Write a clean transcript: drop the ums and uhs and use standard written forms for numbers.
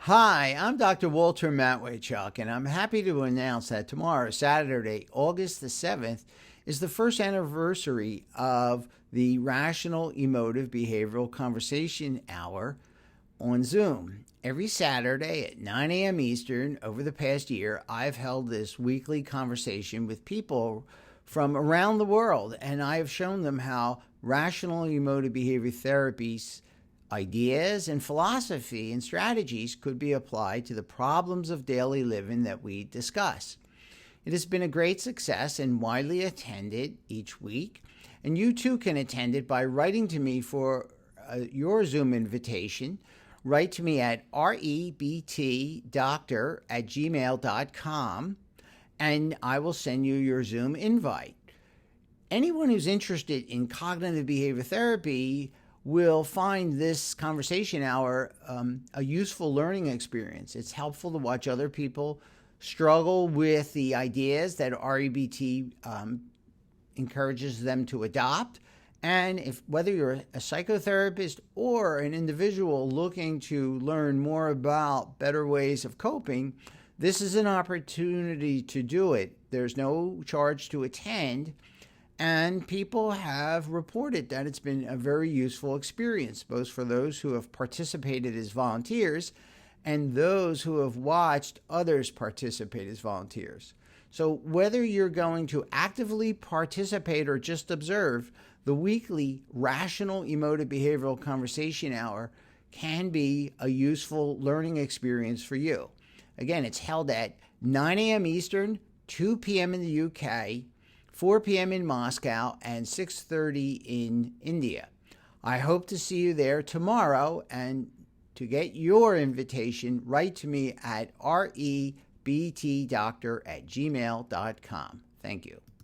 Hi, I'm Dr. Walter Matwaychuk, and I'm happy to announce that tomorrow, Saturday, August the 7th, is the first anniversary of the Rational Emotive Behavioral Conversation Hour on Zoom. Every Saturday at 9 a.m. Eastern over the past year, I've held this weekly conversation with people from around the world, and I have shown them how rational emotive behavior therapies ideas and philosophy and strategies could be applied to the problems of daily living that we discuss. It has been a great success and widely attended each week, and you too can attend it by writing to me for your Zoom invitation. Write to me at REBTDoctor@gmail.com, and I will send you your Zoom invite. Anyone who's interested in cognitive behavior therapy will find this conversation hour a useful learning experience. It's helpful to watch other people struggle with the ideas that REBT encourages them to adopt. And whether you're a psychotherapist or an individual looking to learn more about better ways of coping, this is an opportunity to do it. There's no charge to attend. And people have reported that it's been a very useful experience, both for those who have participated as volunteers and those who have watched others participate as volunteers. So whether you're going to actively participate or just observe, the weekly Rational Emotive Behavioral Conversation Hour can be a useful learning experience for you. Again, it's held at 9 a.m. Eastern, 2 p.m. in the UK, 4 p.m. in Moscow, and 6:30 in India. I hope to see you there tomorrow, and to get your invitation, write to me at REBTDoctor@gmail.com. Thank you.